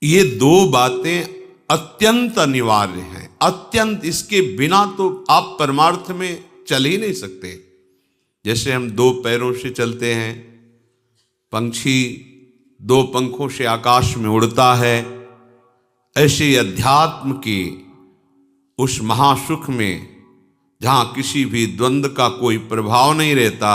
ये दो बातें अत्यंत अनिवार्य हैं, अत्यंत। इसके बिना तो आप परमार्थ में चल ही नहीं सकते। जैसे हम दो पैरों से चलते हैं, पंछी दो पंखों से आकाश में उड़ता है, ऐसे अध्यात्म की उस महासुख में जहां किसी भी द्वंद्व का कोई प्रभाव नहीं रहता,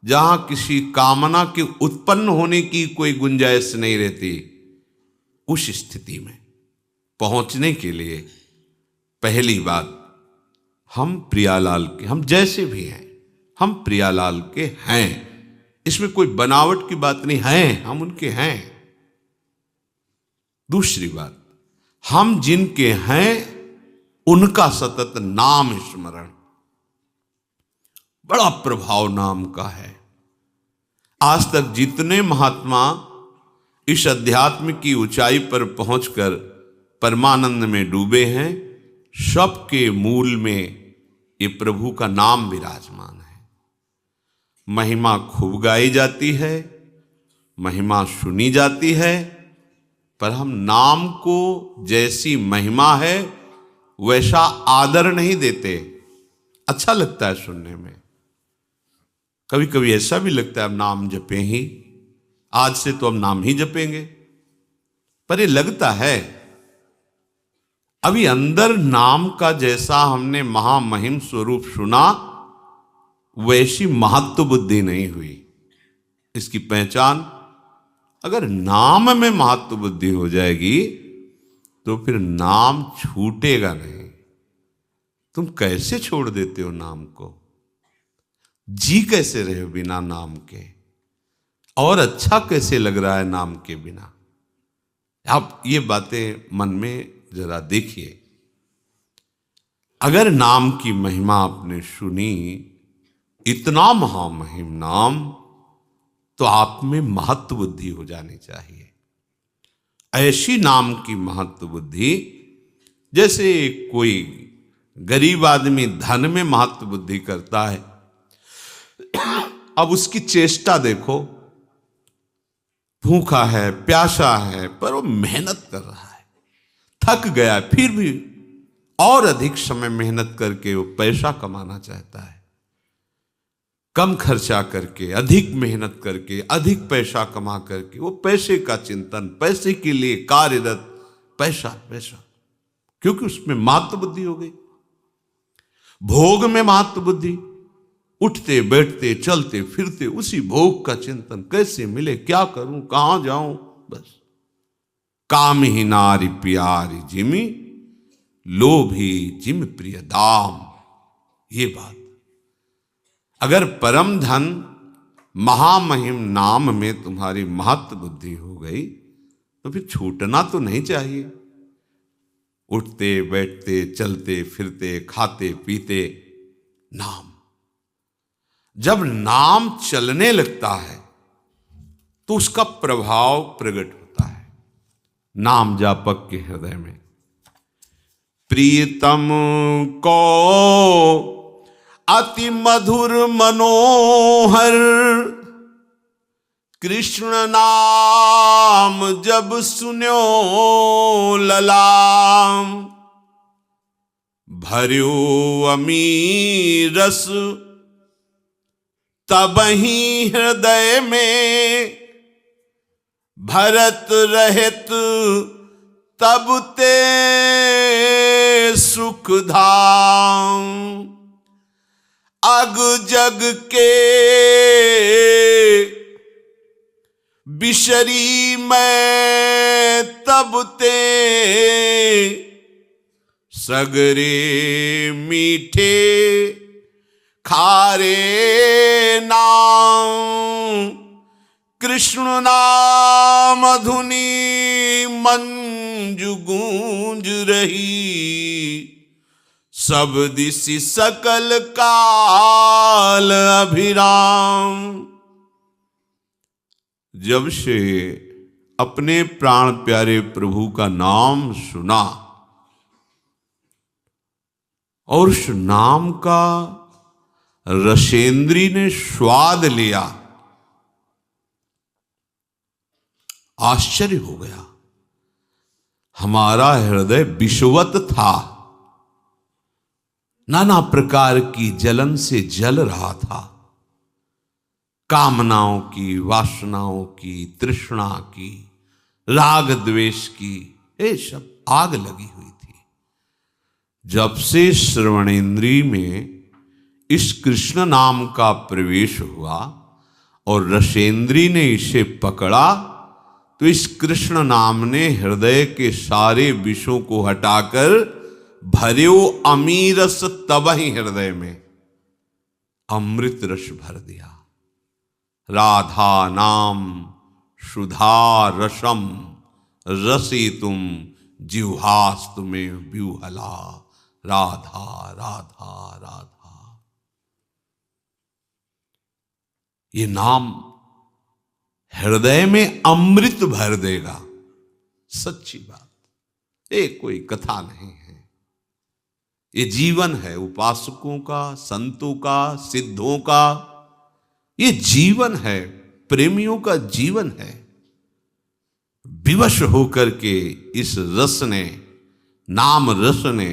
जहां किसी कामना के उत्पन्न होने की कोई गुंजाइश नहीं रहती, उस स्थिति में पहुंचने के लिए पहली बात, हम प्रियालाल के, हम जैसे भी हैं हम प्रियालाल के हैं। इसमें कोई बनावट की बात नहीं है, हम उनके हैं। दूसरी बात, हम जिनके हैं उनका सतत नाम स्मरण। बड़ा प्रभाव नाम का है। आज तक जितने महात्मा इस अध्यात्म की ऊंचाई पर पहुंचकर परमानंद में डूबे हैं, सबके मूल में ये प्रभु का नाम विराजमान है। महिमा खूब गाई जाती है, महिमा सुनी जाती है, पर हम नाम को जैसी महिमा है वैसा आदर नहीं देते। अच्छा लगता है सुनने में, कभी कभी ऐसा भी लगता है अब नाम जपें ही, आज से तो हम नाम ही जपेंगे, पर ये लगता है अभी अंदर नाम का जैसा हमने महामहिम स्वरूप सुना वैसी महत्व बुद्धि नहीं हुई। इसकी पहचान, अगर नाम में महत्व बुद्धि हो जाएगी तो फिर नाम छूटेगा नहीं। तुम कैसे छोड़ देते हो नाम को? जी कैसे रहे हो बिना नाम के? और अच्छा कैसे लग रहा है नाम के बिना? आप ये बातें मन में जरा देखिए। अगर नाम की महिमा आपने सुनी, इतना महामहिम नाम, तो आप में महत्व बुद्धि हो जानी चाहिए। ऐसी नाम की महत्व बुद्धि, जैसे कोई गरीब आदमी धन में महत्व बुद्धि करता है, अब उसकी चेष्टा देखो, भूखा है, प्यासा है, पर वो मेहनत कर रहा है, थक गया, फिर भी और अधिक समय मेहनत करके वो पैसा कमाना चाहता है। कम खर्चा करके, अधिक मेहनत करके, अधिक पैसा कमा करके, वो पैसे का चिंतन, पैसे के लिए कार्यरत, पैसा पैसा, क्योंकि उसमें महत्व बुद्धि हो गई। भोग में महत्व बुद्धि, उठते बैठते चलते फिरते उसी भोग का चिंतन, कैसे मिले, क्या करूं, कहां जाऊं, बस। काम ही नारी प्यारी जिमी, लोभी जिम प्रिय दाम। ये बात, अगर परम धन महामहिम नाम में तुम्हारी महत्व बुद्धि हो गई तो फिर छूटना तो नहीं चाहिए। उठते बैठते चलते फिरते खाते पीते नाम, जब नाम चलने लगता है तो उसका प्रभाव प्रकट होता है नाम जापक के हृदय में। प्रियतम को अति मधुर मनोहर, कृष्ण नाम जब सुन्यो ललाम, भर्यो अमीरस तबहि हृदय में, भरत रहित तब ते सुख धाम, अग जग के बिशरी मैं तब ते, सगरे मीठे खारे नाम, कृष्ण नाम धुनी मंजु गूंज रही, सब दिशि सकल काल अभिराम। जब से अपने प्राण प्यारे प्रभु का नाम सुना और उस नाम का रसेंद्री ने स्वाद लिया, आश्चर्य हो गया। हमारा हृदय विषवत था, नाना प्रकार की जलन से जल रहा था। कामनाओं की, वासनाओं की, तृष्णा की, राग द्वेष की, ये सब आग लगी हुई थी। जब से श्रवणेन्द्रिय में इस कृष्ण नाम का प्रवेश हुआ और रसेंद्री ने इसे पकड़ा, तो इस कृष्ण नाम ने हृदय के सारे विषों को हटाकर भर्यो अमीरस तब ही हृदय में अमृत रस भर दिया। राधा नाम सुधा रसम रसितुम जिह्वास्तु में व्यूहला। राधा राधा राधा, ये नाम हृदय में अमृत भर देगा। सच्ची बात, ये कोई कथा नहीं है, ये जीवन है उपासकों का, संतों का, सिद्धों का। ये जीवन है, प्रेमियों का जीवन है। विवश होकर के इस रस ने, नाम रस ने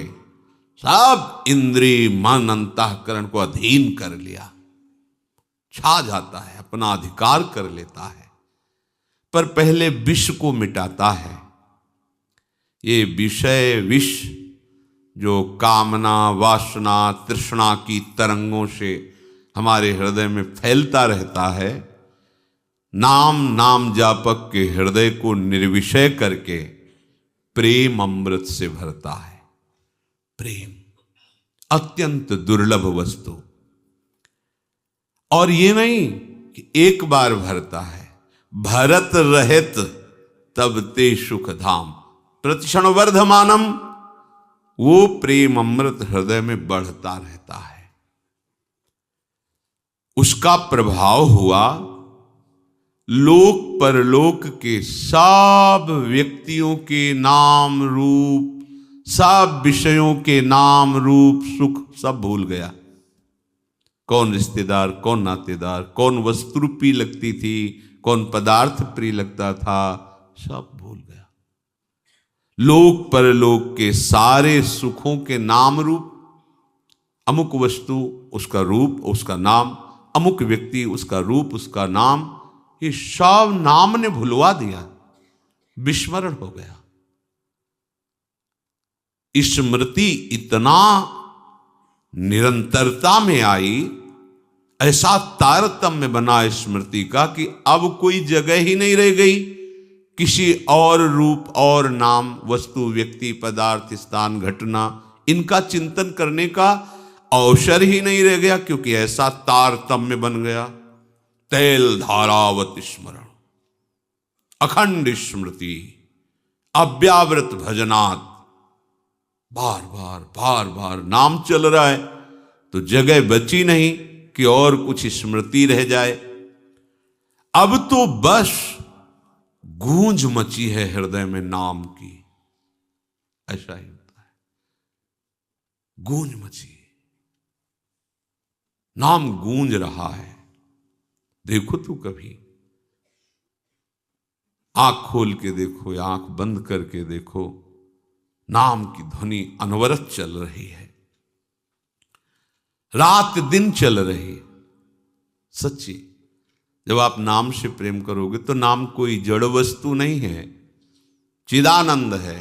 सब इंद्रिय मन अंतःकरण को अधीन कर लिया, छा जाता है, अपना अधिकार कर लेता है। पर पहले विष को मिटाता है। ये विषय विष जो कामना, वासना, तृष्णा की तरंगों से हमारे हृदय में फैलता रहता है, नाम जापक के हृदय को निर्विषय करके प्रेम अमृत से भरता है। प्रेम अत्यंत दुर्लभ वस्तु, और ये नहीं कि एक बार भरता है, भरत रहित तब ते सुख धाम प्रतिक्षण वर्धमानम। वो प्रेम अमृत हृदय में बढ़ता रहता है। उसका प्रभाव हुआ लोक परलोक के सब व्यक्तियों के नाम रूप, सब विषयों के नाम रूप सुख सब भूल गया। कौन रिश्तेदार, कौन नातेदार, कौन वस्तु प्रिय लगती थी, कौन पदार्थ प्रिय लगता था, सब भूल गया। लोक परलोक के सारे सुखों के नाम रूप, अमुक वस्तु उसका रूप उसका नाम, अमुक व्यक्ति उसका रूप उसका नाम, ये सब नाम ने भुलवा दिया, विस्मरण हो गया। स्मृति इतना निरंतरता में आई, ऐसा तारतम्य बना स्मृति का कि अब कोई जगह ही नहीं रह गई किसी और रूप और नाम, वस्तु, व्यक्ति, पदार्थ, स्थान, घटना, इनका चिंतन करने का अवसर ही नहीं रह गया, क्योंकि ऐसा तारतम्य बन गया। तैल धारावत स्मरण, अखंड स्मृति, अव्यावृत भजनात्, बार बार नाम चल रहा है, तो जगह बची नहीं कि और कुछ स्मृति रह जाए। अब तो बस गूंज मची है हृदय में नाम की, ऐसा ही होता है, गूंज मची, नाम गूंज रहा है। देखो तू कभी आंख खोल के देखो या आंख बंद करके देखो, नाम की ध्वनि अनवरत चल रही है, रात दिन चल रही। सच्ची, जब आप नाम से प्रेम करोगे तो नाम कोई जड़ वस्तु नहीं है, चिदानंद है।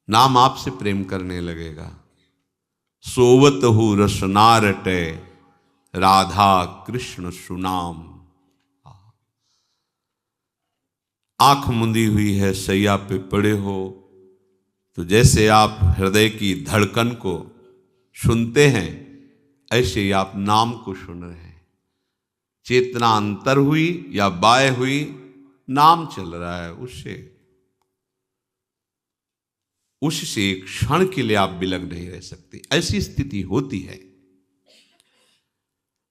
नाम आपसे प्रेम करने लगेगा। सोवत हु रसना रटे, राधा कृष्ण सुनाम। आंख मुंदी हुई है, सैया पे पड़े हो, तो जैसे आप हृदय की धड़कन को सुनते हैं, ऐसे ही आप नाम को सुन रहे हैं। चेतना अंतर हुई या बाय हुई, नाम चल रहा है, उससे एक क्षण के लिए आप बिलग नहीं रह सकते। ऐसी स्थिति होती है।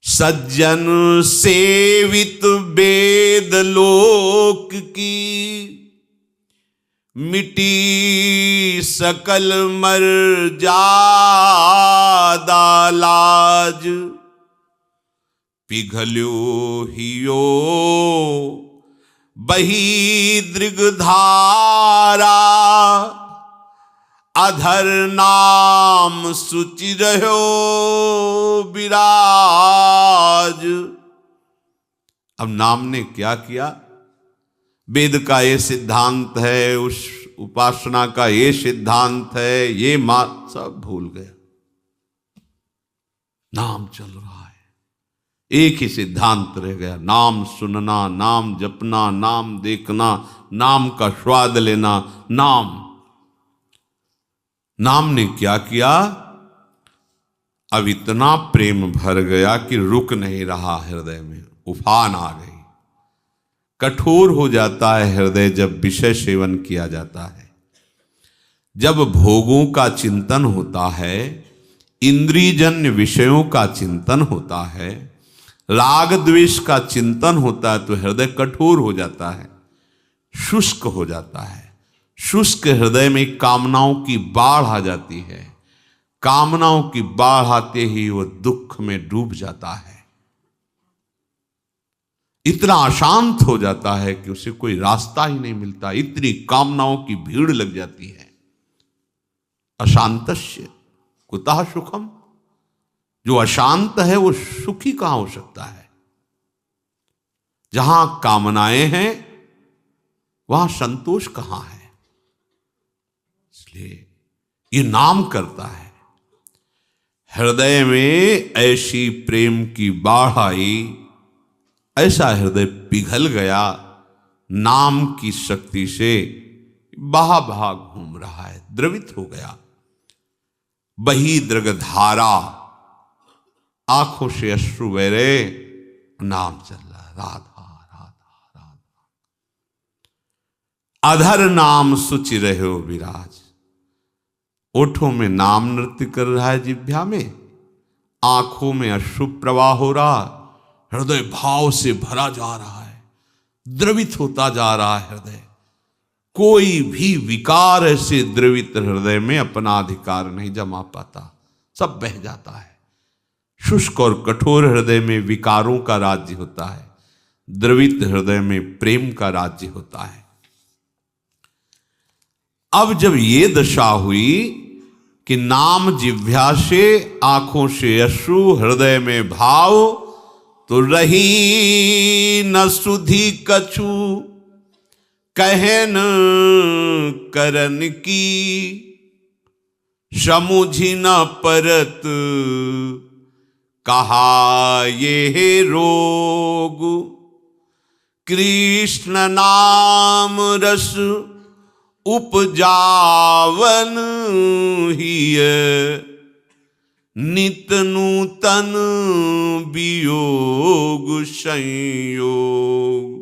सज्जन सेवित वेद लोक की, मिटी सकल मर्यादा लाज। पिघल्यो हियो बही दृग धारा, अधर नाम सुचि रहो विराज। अब नाम ने क्या किया? वेद का ये सिद्धांत है, उस उपासना का ये सिद्धांत है, ये सब भूल गया। नाम चल रहा है, एक ही सिद्धांत रह गया, नाम सुनना, नाम जपना, नाम देखना, नाम का स्वाद लेना। नाम ने क्या किया? अब इतना प्रेम भर गया कि रुक नहीं रहा हृदय में, उफान आ गई। कठोर हो जाता है हृदय जब विषय सेवन किया जाता है, जब भोगों का चिंतन होता है, इंद्रियजन्य विषयों का चिंतन होता है, राग द्वेष का चिंतन होता है, तो हृदय कठोर हो जाता है, शुष्क हो जाता है। शुष्क हृदय में कामनाओं की बाढ़ आ जाती है। कामनाओं की बाढ़ आते ही वो दुख में डूब जाता है, इतना अशांत हो जाता है कि उसे कोई रास्ता ही नहीं मिलता। इतनी कामनाओं की भीड़ लग जाती है। अशांतस्य कुतः सुखम, जो अशांत है वो सुखी कहां हो सकता है? जहां कामनाएं हैं वहां संतोष कहां है? इसलिए ये नाम करता है। हृदय में ऐसी प्रेम की बाढ़ आई, ऐसा हृदय पिघल गया नाम की शक्ति से, बहा बहा घूम रहा है, द्रवित हो गया। बही दृगधारा, आंखों से अश्रु बहरे, नाम चल रहा, राधा राधा राधा। अधर नाम सुचि रहो विराज, ओठों में नाम नृत्य कर रहा है, जिह्वा में, आंखों में अश्रु प्रवाह हो रहा, हृदय भाव से भरा जा रहा है, द्रवित होता जा रहा है हृदय। कोई भी विकार ऐसे द्रवित हृदय में अपना अधिकार नहीं जमा पाता, सब बह जाता है। शुष्क और कठोर हृदय में विकारों का राज्य होता है, द्रवित हृदय में प्रेम का राज्य होता है। अब जब ये दशा हुई कि नाम जिह्वा से, आंखों से अश्रु, हृदय में भाव, तो रही न सुधि कछु कहन करन की, समुझी न परत कहा ये रोग। कृष्ण नाम रस उपजावन हिय, नित नूतन वियोग संयोग।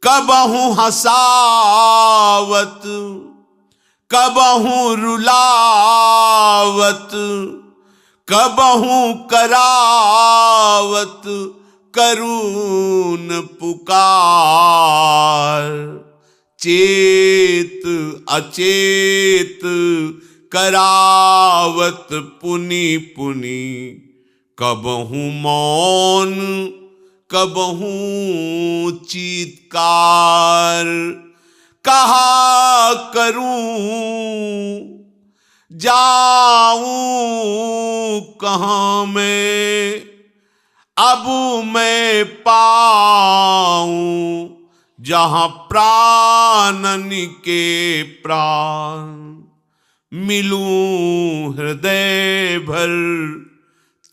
कबहु हसावत कबहु रुलावत, कबहु करावत करुण पुकार। चेत अचेत करावत पुनि पुनि, कबहु मौन कबहु चीत्कार। कहा करूं जाऊं कहां मैं, अब मैं पाऊं जहां प्राणन के प्राण। मिलूं हृदय भर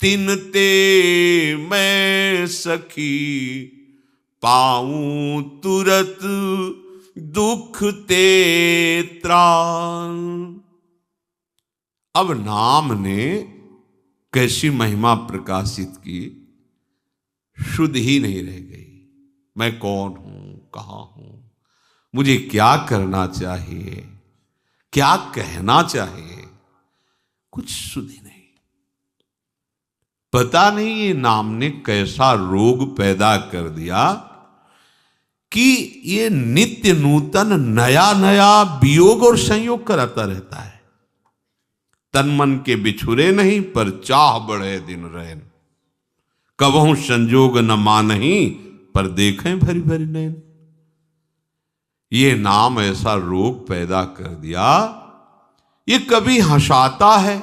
तिनते मैं सखी, पाऊं तुरत दुख ते त्राण। अब नाम ने कैसी महिमा प्रकाशित की, शुद्ध ही नहीं रह गई। मैं कौन हूं, कहां हूं, मुझे क्या करना चाहिए, क्या कहना चाहिए, कुछ शुद्ध ही नहीं। पता नहीं ये नाम ने कैसा रोग पैदा कर दिया कि ये नित्य नूतन नया नया वियोग और संयोग कराता रहता है। तन मन के बिछुरे नहीं, पर चाह बढ़े दिन रैन। कबहू संजोग न मानही, पर देखें भरी भरी नैन। ये नाम ऐसा रोग पैदा कर दिया ये कभी हंसाता है,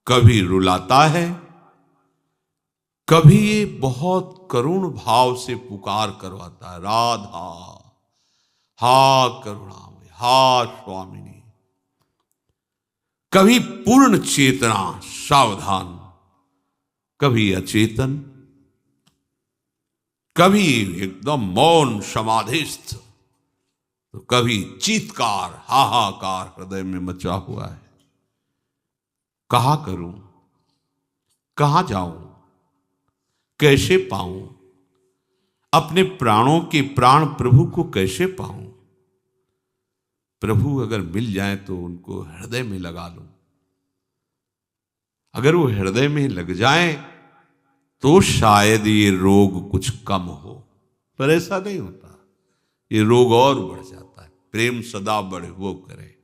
कभी रुलाता है, कभी ये बहुत करुण भाव से पुकार करवाता है, राधा हा करुणामय, हा स्वामिनी। कभी पूर्ण चेतना सावधान, कभी अचेतन, कभी एकदम मौन समाधिस्थ, तो कभी चीत्कार हाहाकार हृदय में मचा हुआ है। कहा करूं, कहां जाऊं, कैसे पाऊं, अपने प्राणों के प्राण प्रभु को कैसे पाऊं। प्रभु अगर मिल जाए तो उनको हृदय में लगा लूं। अगर वो हृदय में लग जाए तो शायद ये रोग कुछ कम हो, पर ऐसा नहीं होता, ये रोग और बढ़ जाता है। प्रेम सदा बढ़े वो करे।